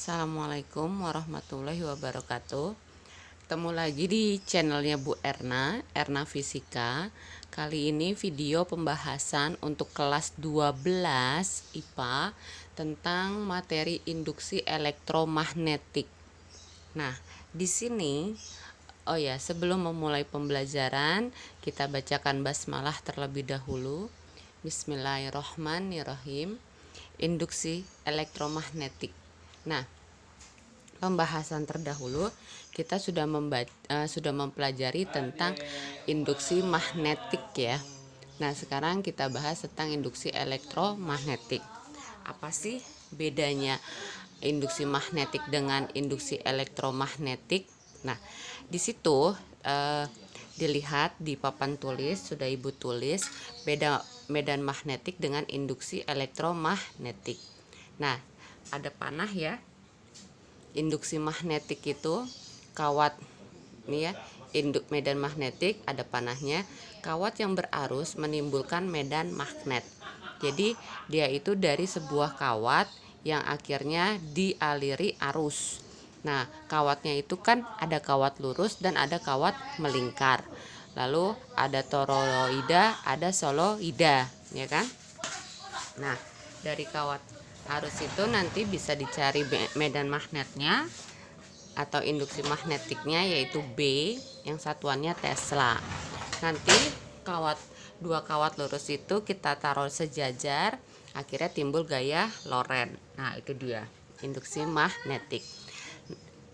Assalamualaikum warahmatullahi wabarakatuh. Ketemu lagi di channelnya Bu Erna, Erna Fisika. Kali ini video pembahasan untuk kelas 12 IPA tentang materi induksi elektromagnetik. Nah, di sini sebelum memulai pembelajaran, kita bacakan basmalah terlebih dahulu. Bismillahirrohmanirrohim. Induksi elektromagnetik. Nah, pembahasan terdahulu kita sudah mempelajari tentang induksi magnetik ya. Nah, sekarang kita bahas tentang induksi elektromagnetik. Apa sih bedanya induksi magnetik dengan induksi elektromagnetik? Nah, di situ dilihat di papan tulis, sudah Ibu tulis beda medan magnetik dengan induksi elektromagnetik. Nah, ada panah ya. Induksi magnetik itu kawat nih ya, medan magnetik ada panahnya. Kawat yang berarus menimbulkan medan magnet. Jadi dia itu dari sebuah kawat yang akhirnya dialiri arus. Nah, kawatnya itu kan ada kawat lurus dan ada kawat melingkar. Lalu ada toroida, ada soloida, ya kan? Nah, dari kawat arus itu nanti bisa dicari medan magnetnya atau induksi magnetiknya, yaitu B yang satuannya Tesla. Nanti dua kawat lurus itu kita taruh sejajar, akhirnya timbul gaya Lorentz. Nah, itu dia induksi magnetik.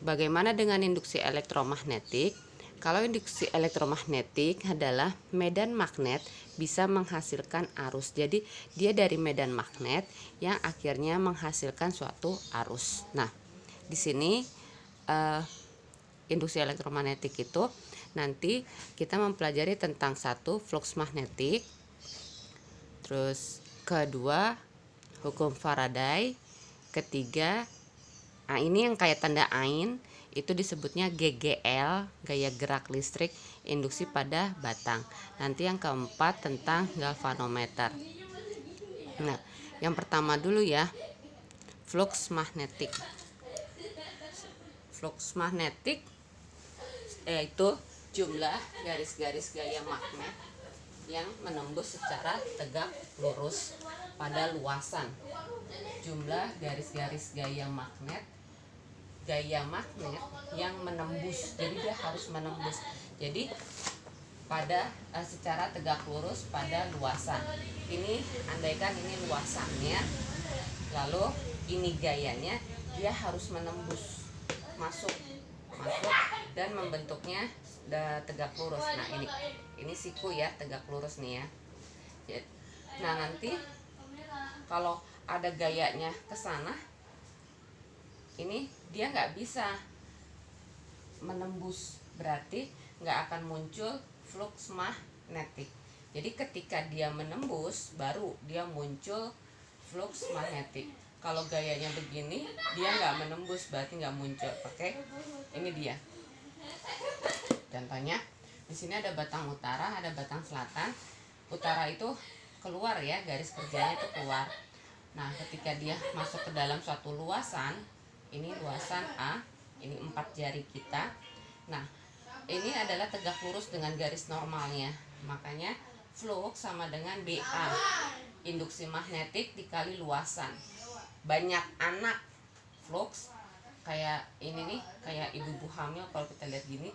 Bagaimana dengan induksi elektromagnetik? Kalau induksi elektromagnetik adalah medan magnet bisa menghasilkan arus. Jadi dia dari medan magnet yang akhirnya menghasilkan suatu arus. Nah, di sini induksi elektromagnetik itu nanti kita mempelajari tentang satu, flux magnetik, terus kedua hukum Faraday, ketiga ini yang kayak tanda ain itu disebutnya GGL, gaya gerak listrik induksi pada batang. Nanti yang keempat tentang galvanometer. Nah, yang pertama dulu ya, flux magnetik. Flux magnetik yaitu jumlah garis-garis gaya magnet yang menembus secara tegak lurus pada luasan. Jumlah garis-garis gaya magnet yang menembus, jadi dia harus menembus, jadi pada secara tegak lurus pada luasan. Ini andaikan ini luasannya, lalu ini gayanya, dia harus menembus masuk dan membentuknya tegak lurus. Nah, ini siku ya, tegak lurus nih ya. Nah, nanti kalau ada gayanya ke sana, ini dia nggak bisa menembus, berarti nggak akan muncul flux magnetik. Jadi ketika dia menembus, baru dia muncul flux magnetik. Kalau gayanya begini, dia nggak menembus, berarti nggak muncul. Oke, ini dia contohnya. Di sini ada batang utara, ada batang selatan. Utara itu keluar ya, garis kerjanya itu keluar. Nah, ketika dia masuk ke dalam suatu luasan, ini luasan A, ini 4 jari kita. Nah, ini adalah tegak lurus dengan garis normalnya. Makanya flux sama dengan BA, induksi magnetik dikali luasan. Banyak anak flux kayak ini nih, kayak ibu-ibu hamil, kalau kita lihat gini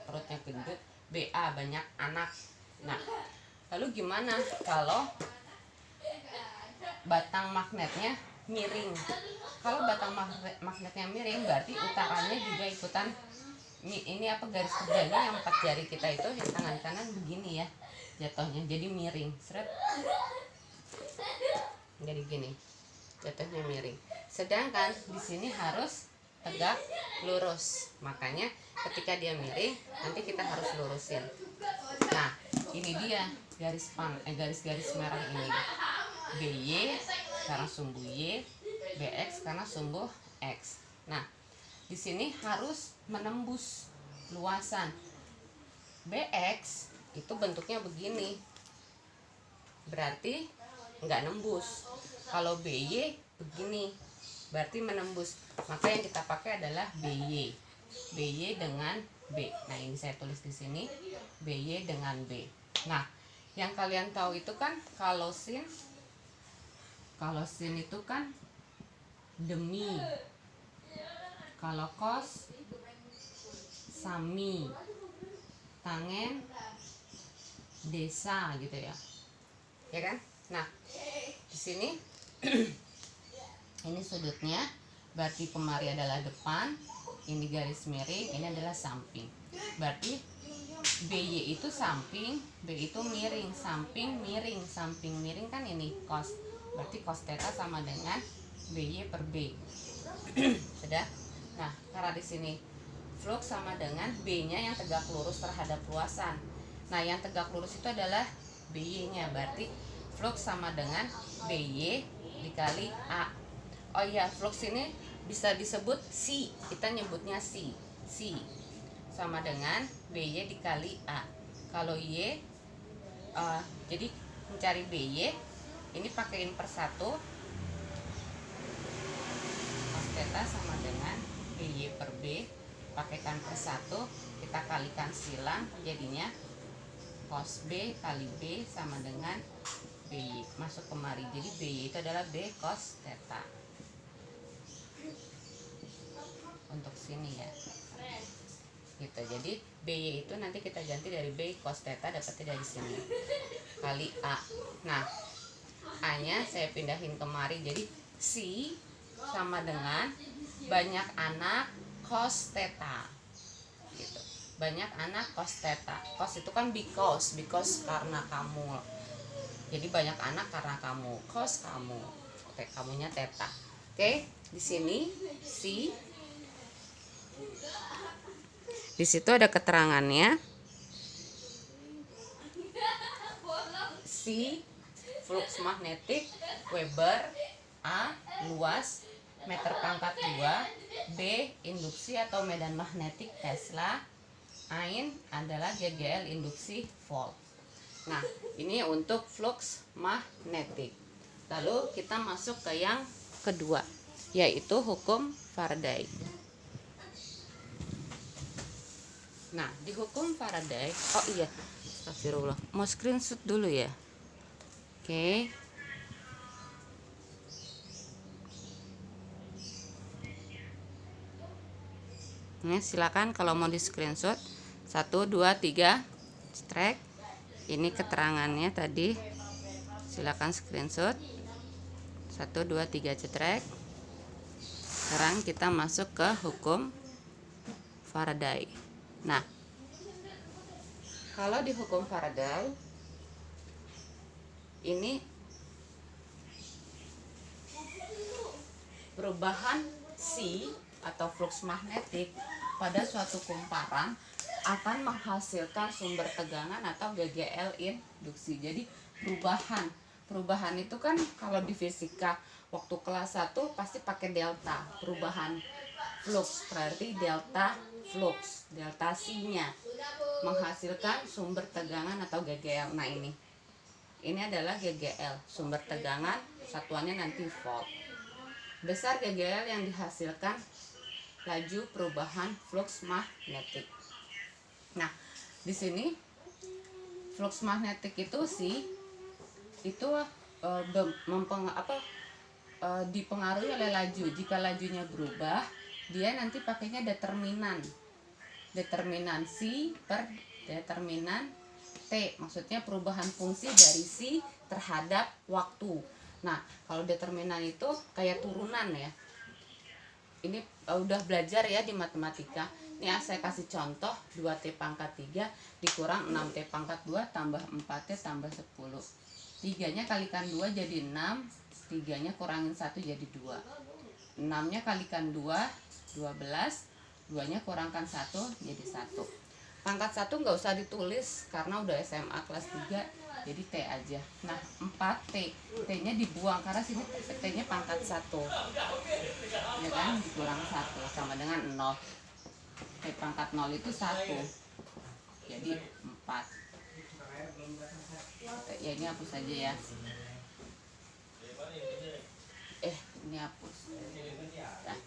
perutnya gendut, BA banyak anak. Nah, lalu gimana kalau batang magnetnya miring? Kalau batang magnetnya miring, berarti utaranya juga ikutan ini garis kerjanya yang 4 jari kita itu, yang tangan kanan begini ya jatuhnya, jadi miring, seret, jadi gini jatuhnya miring. Sedangkan di sini harus tegak lurus, makanya ketika dia miring nanti kita harus lurusin. Nah, ini dia garis-garis merah ini, BY karena sumbu Y, BX karena sumbu X. Nah, di sini harus menembus luasan. BX itu bentuknya begini, berarti nggak nembus. Kalau BY begini, berarti menembus. Maka yang kita pakai adalah BY. BY dengan B. Nah, ini saya tulis di sini BY dengan B. Nah, yang kalian tahu itu kan kalau sin itu kan demi, kalau kos sami, tangen desa gitu ya. Ya kan? Nah, di sini ini sudutnya, berarti kemari adalah depan, ini garis miring, ini adalah samping. Berarti BY itu samping, B itu miring, samping miring, samping miring kan ini cos. Berarti cos theta sama dengan BY per B. Sudah? Nah, karena di sini flux sama dengan B-nya yang tegak lurus terhadap luasan. Nah, yang tegak lurus itu adalah BY-nya, berarti flux sama dengan BY dikali A. Oh iya, flux ini bisa disebut C, kita nyebutnya C. C sama dengan BY dikali A. Kalau Y, jadi mencari BY, ini pakaiin per 1. Cos theta sama dengan BY per B, pakaikan per 1, kita kalikan silang, jadinya cos B kali B sama dengan BY. Masuk kemari, jadi BY itu adalah B cos theta. Untuk sini ya, gitu. Jadi BY itu nanti kita ganti dari B cos theta, dapatnya dari sini kali A. Nah, A nya saya pindahin kemari, jadi C sama dengan banyak anak cos theta gitu. Banyak anak cos theta. Cos itu kan because karena kamu. Jadi banyak anak karena kamu, cos kamu. Oke, kamunya theta. Oke, di sini C. Di situ ada keterangannya. C flux magnetik Weber, A luas meter pangkat 2, B induksi atau medan magnetik Tesla, Ain adalah GGL induksi volt. Nah, ini untuk flux magnetik. Lalu kita masuk ke yang kedua, yaitu hukum Faraday. Nah, di hukum Faraday, oh iya, astagfirullah, mau screenshot dulu ya. Oke. Ini silakan kalau mau di screenshot. 1, 2, 3 strike. Ini keterangannya tadi. Silakan screenshot. 1, 2, 3 cetrek. Sekarang kita masuk ke hukum Faraday. Nah, kalau di hukum Faraday ini perubahan C atau flux magnetik pada suatu kumparan akan menghasilkan sumber tegangan atau GGL induksi. Jadi perubahan itu kan kalau di fisika waktu kelas 1 pasti pakai delta, perubahan flux, berarti delta flux, delta C-nya menghasilkan sumber tegangan atau GGL. Nah, ini adalah GGL, sumber tegangan, satuannya nanti volt. Besar GGL yang dihasilkan laju perubahan flux magnetik. Nah, di sini flux magnetik itu sih itu dipengaruhi oleh laju. Jika lajunya berubah, dia nanti pakainya determinan C per determinan T, maksudnya perubahan fungsi dari C terhadap waktu. Nah, kalau determinan itu kayak turunan ya. Ini udah belajar ya di matematika. Ini saya kasih contoh 2T pangkat 3 dikurang 6T pangkat 2 tambah 4T tambah 10. 3-nya kalikan 2 jadi 6, 3-nya kurangin 1 jadi 2. 6-nya kalikan 2, 12, 2-nya kurangkan 1 jadi 1. Pangkat 1 nggak usah ditulis karena udah SMA kelas 3, jadi T aja. Nah, 4T, T-nya dibuang karena sini T-nya pangkat 1. Ya kan, dikurang 1 sama dengan 0. T pangkat 0 itu 1. Jadi 4. Ya, ini hapus saja ya. Ini ini hapus. Nah,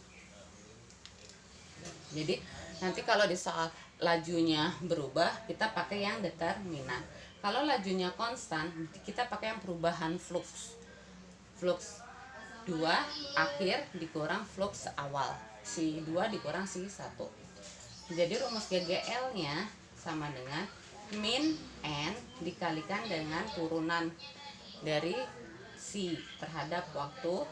jadi nanti kalau di soal lajunya berubah, kita pakai yang determinan. Kalau lajunya konstan, kita pakai yang perubahan flux. Flux 2 akhir dikurang flux awal. Si 2 dikurang si 1. Jadi rumus GGL-nya sama dengan min N dikalikan dengan turunan dari si terhadap waktu.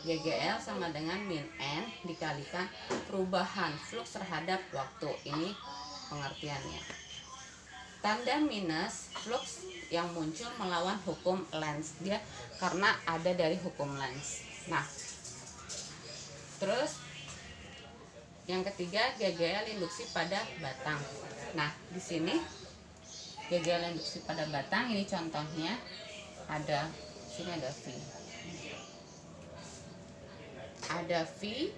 GGL sama dengan min N dikalikan perubahan flux terhadap waktu. Ini pengertiannya. Tanda minus flux yang muncul melawan hukum Lenz, dia karena ada dari hukum Lenz. Nah, terus yang ketiga GGL induksi pada batang. Nah, di sini GGL induksi pada batang ini contohnya ada, sini ada V. Ada V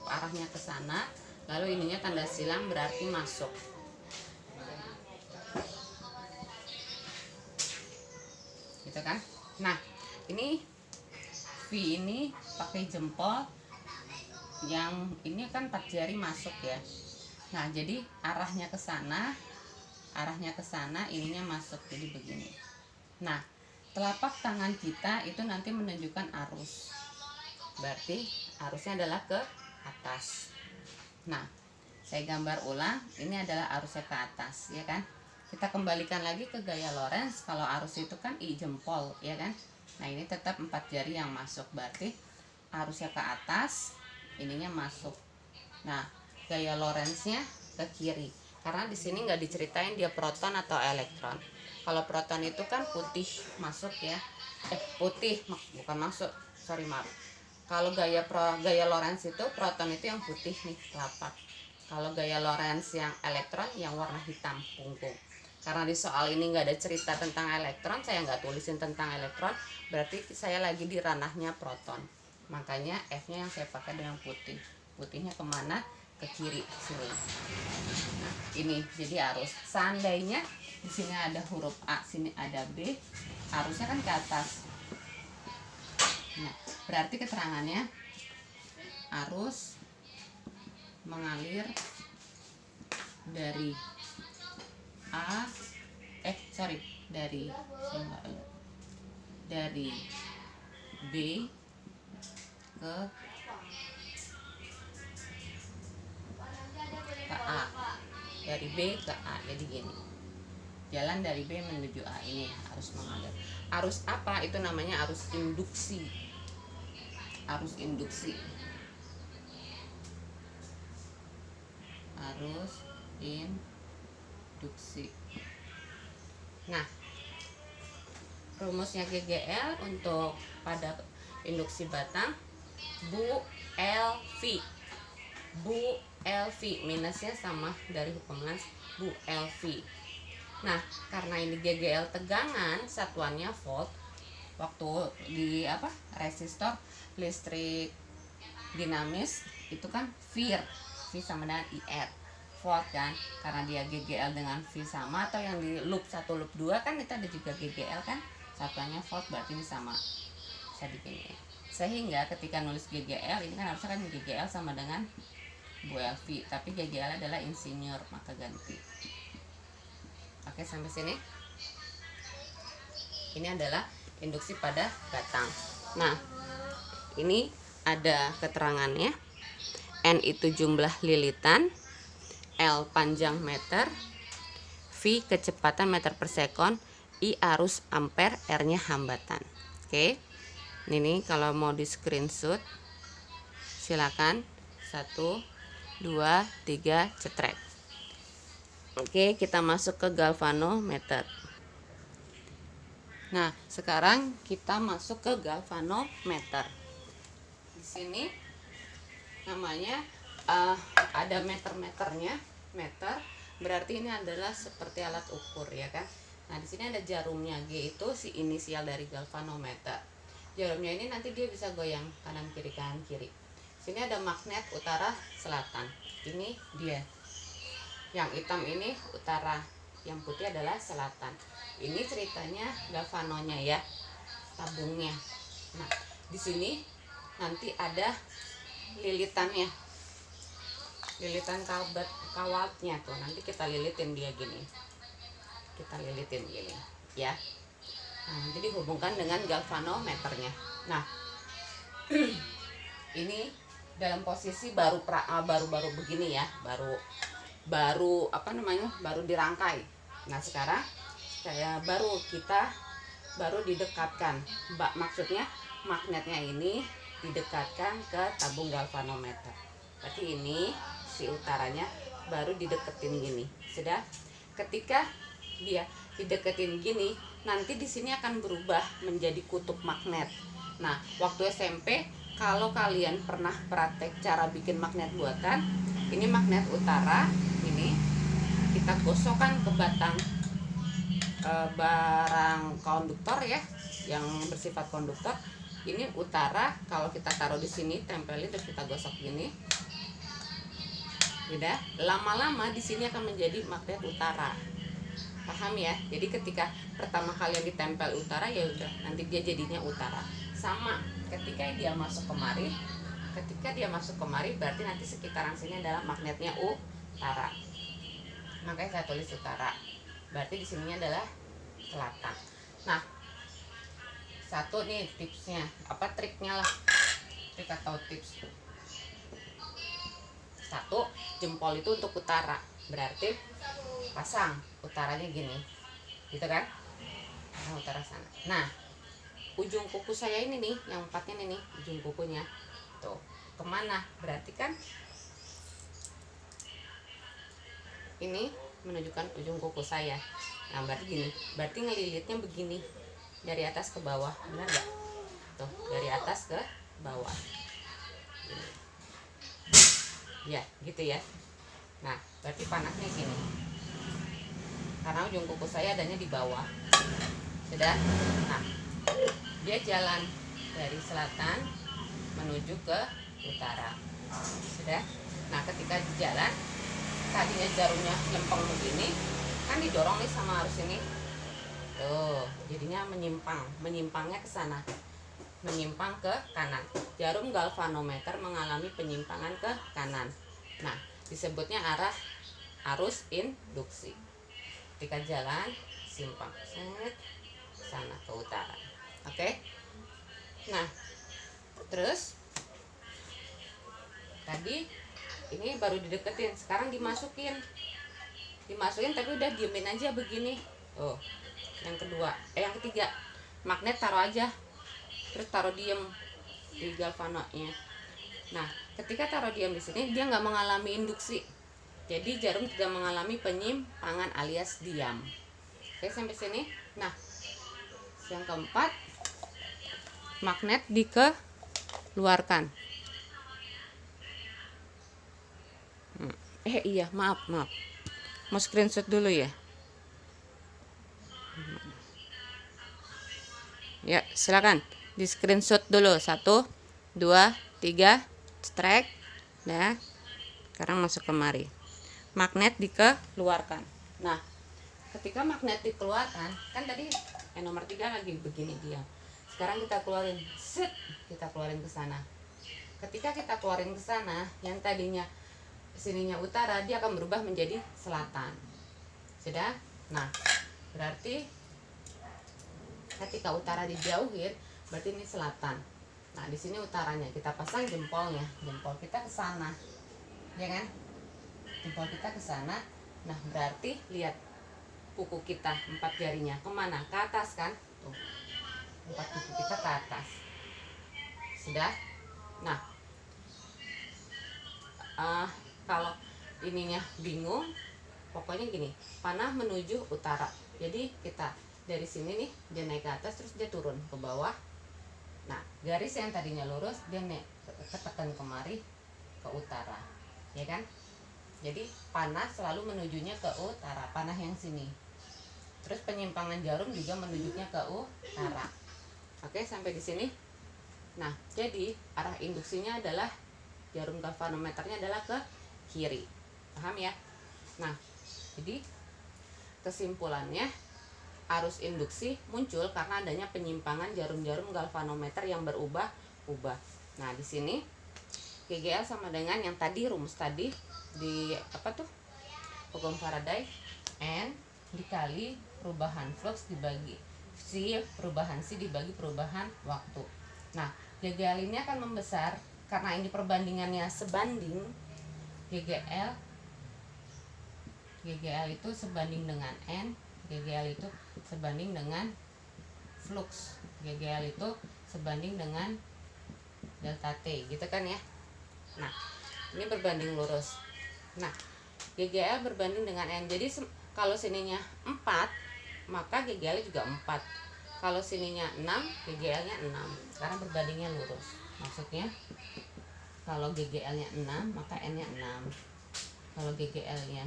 arahnya ke sana, lalu ininya tanda silang berarti masuk. Gitu kan? Nah, ini V ini pakai jempol, yang ini kan 4 jari masuk ya. Nah, jadi arahnya ke sana, ininya masuk, jadi begini. Nah, telapak tangan kita itu nanti menunjukkan arus, berarti arusnya adalah ke atas. Nah, saya gambar ulang, ini adalah arusnya ke atas, ya kan? Kita kembalikan lagi ke gaya Lorentz. Kalau arus itu kan I jempol, ya kan? Nah, ini tetap 4 jari yang masuk, berarti arusnya ke atas, ininya masuk. Nah, gaya Lorentz-nya ke kiri, karena di sini nggak diceritain dia proton atau elektron. Kalau proton itu kan putih masuk ya, putih bukan masuk, sorry maaf. Kalau gaya Lorentz itu proton itu yang putih nih, telapak. Kalau gaya Lorentz yang elektron yang warna hitam, punggung. Karena di soal ini nggak ada cerita tentang elektron, saya nggak tulisin tentang elektron, berarti saya lagi di ranahnya proton. Makanya F-nya yang saya pakai dengan putih. Putihnya kemana? Ke kiri sini. Nah, ini jadi arus. Seandainya di sini ada huruf A, sini ada B, arusnya kan ke atas. Nah, berarti keterangannya arus mengalir dari dari B ke A, dari B ke A, jadi gini, jalan dari B menuju A, ini harus mengalir. Arus apa? Itu namanya arus induksi. Arus induksi. Arus induksi. Nah, rumusnya GGL untuk pada induksi batang Bu LV. Bu LV minusnya sama dari hukum Lenz, Bu LV. Nah, karena ini GGL tegangan, satuannya volt. Waktu di resistor listrik dinamis itu kan V sama dengan IR. Volt kan, karena dia GGL dengan V sama, atau yang di loop 1 loop 2 kan itu ada juga GGL kan, satuannya volt, berarti ini sama. Bisa begini. Sehingga ketika nulis GGL ini kan harusnya kan GGL sama dengan Bu LV, tapi GGL adalah insinyur, maka ganti. Oke, sampai sini. Ini adalah induksi pada batang. Nah, ini ada keterangannya. N itu jumlah lilitan, L panjang meter, V kecepatan meter per sekon, I arus ampere, R-nya hambatan. Oke. Ini kalau mau di screenshot silakan 1 2 3 cetrek. Oke, kita masuk ke galvanometer. Nah, sekarang kita masuk ke galvanometer. Di sini namanya ada meter-meternya. Meter berarti ini adalah seperti alat ukur, ya kan? Nah, di sini ada jarumnya. G itu si inisial dari galvanometer. Jarumnya ini nanti dia bisa goyang kanan kiri kanan kiri. Sini ada magnet utara selatan. Ini dia. Yang hitam ini utara, yang putih adalah selatan. Ini ceritanya galvanonya ya, tabungnya. Nah, di sini nanti ada lilitannya, lilitan kawatnya tuh, nanti kita lilitin dia gini, kita lilitin gini ya. Nah, nanti dihubungkan dengan galvanometernya. Nah, ini dalam posisi baru begini ya, baru apa namanya, baru dirangkai. Nah, sekarang kita baru didekatkan, maksudnya magnetnya ini didekatkan ke tabung galvanometer. Berarti ini si utaranya baru dideketin gini. Sudah, ketika dia dideketin gini, nanti di sini akan berubah menjadi kutub magnet. Nah, waktu SMP kalau kalian pernah praktek cara bikin magnet buatan, ini magnet utara, ini kita gosokkan ke batang barang konduktor ya, yang bersifat konduktor. Ini utara, kalau kita taruh di sini, tempelin terus kita gosok gini. Udah, lama-lama di sini akan menjadi magnet utara. Paham ya? Jadi ketika pertama kalian ditempel utara, ya udah nanti dia jadinya utara. Sama ketika dia masuk kemari, berarti nanti sekitaran sini adalah magnetnya utara. Makanya saya tulis utara. Berarti di sininya adalah selatan. Nah, satu nih tipsnya, apa triknya lah, trik atau tips. Satu, jempol itu untuk utara, berarti pasang utaranya gini, gitu kan? Pasang utara sana. Nah, ujung kuku saya ini nih, yang empatnya ini nih, ujung kukunya, tuh kemana? Berarti kan ini menunjukkan ujung kuku saya. Nah, berarti gini, berarti ngelilitnya begini, dari atas ke bawah, benar gak? Tuh, dari atas ke bawah gini. Ya, gitu ya. Nah, berarti panasnya gini, karena ujung kuku saya adanya di bawah. Sudah. Nah, dia jalan dari selatan menuju ke utara. Sudah. Nah, ketika jalan, tadinya jarumnya lempeng begini, kan didorong nih sama arus ini. Tuh, jadinya menyimpangnya ke sana. Menyimpang ke kanan. Jarum galvanometer mengalami penyimpangan ke kanan. Nah, disebutnya arus induksi. Ketika jalan, simpang sana ke utara. Oke? Nah, terus tadi ini baru dideketin, sekarang dimasukin tapi udah diemin aja begini. Oh, yang ketiga, magnet taruh aja, terus taruh diem di galvanonya. Nah, ketika taruh diam di sini, dia nggak mengalami induksi, jadi jarum tidak mengalami penyimpangan alias diam. Oke, sampai sini. Nah, yang keempat, magnet dikeluarkan. Iya, maaf, mau screenshot dulu ya. Ya, silakan di screenshot dulu. 1, 2, 3, strike. Nah, sekarang masuk kemari. Magnet dikeluarkan. Nah, ketika magnet dikeluarkan, kan tadi nomor 3 lagi begini dia. Sekarang kita keluarin, kita keluarin ke sana. Ketika kita keluarin ke sana, yang tadinya sininya utara, dia akan berubah menjadi selatan. Sudah? Nah, berarti ketika utara dijauhin, berarti ini selatan. Nah, di sini utaranya, kita pasang jempolnya. Jempol kita ke sana. Ya kan? Jempol kita ke sana. Nah, berarti lihat kuku kita, 4 jarinya kemana? Ke atas kan? Tuh. 4 kuku kita ke atas. Sudah? Nah, kalau ininya bingung, pokoknya gini, panah menuju utara. Jadi kita dari sini nih, dia naik ke atas, terus dia turun ke bawah. Nah, garis yang tadinya lurus, dia ketekan kemari ke utara, ya kan? Jadi panah selalu menujunya ke utara, panah yang sini. Terus penyimpangan jarum juga menunjuknya ke utara. Oke, sampai di sini. Nah, jadi arah induksinya adalah, jarum galvanometernya adalah ke kiri. Paham ya? Nah, jadi kesimpulannya, arus induksi muncul karena adanya penyimpangan jarum-jarum galvanometer yang berubah-ubah. Nah, di sini GGL sama dengan yang tadi, rumus tadi di apa tuh, hukum Faraday, N dikali perubahan flux dibagi perubahan C dibagi perubahan waktu. Nah, GGL ini akan membesar karena ini perbandingannya sebanding. GGL itu sebanding dengan N, GGL itu sebanding dengan flux, GGL itu sebanding dengan delta T, gitu kan ya. Nah, ini berbanding lurus. Nah, GGL berbanding dengan N. Jadi kalau sininya 4, maka GGL juga 4. Kalau sininya 6, GGL-nya 6. Karena berbandingnya lurus. Maksudnya kalau GGL-nya 6, maka N-nya 6. Kalau GGL-nya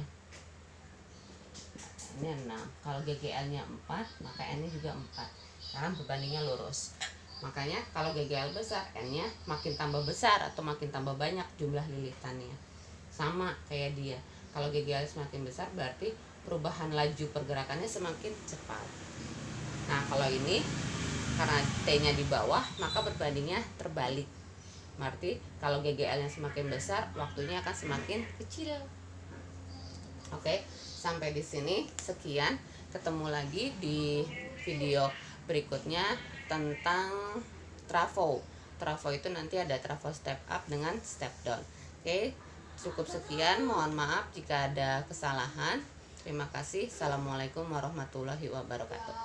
ini 6. Kalau GGL-nya 4, maka N-nya juga 4. Karena berbandingnya lurus. Makanya kalau GGL besar, N-nya makin tambah besar atau makin tambah banyak jumlah lilitannya. Sama kayak dia. Kalau GGL semakin besar berarti perubahan laju pergerakannya semakin cepat. Nah, kalau ini karena T-nya di bawah, maka berbandingnya terbalik. Berarti kalau GGL-nya semakin besar, waktunya akan semakin kecil. Oke, sampai di sini sekian. Ketemu lagi di video berikutnya tentang trafo. Trafo itu nanti ada trafo step up dengan step down. Oke, cukup sekian. Mohon maaf jika ada kesalahan. Terima kasih. Assalamualaikum warahmatullahi wabarakatuh.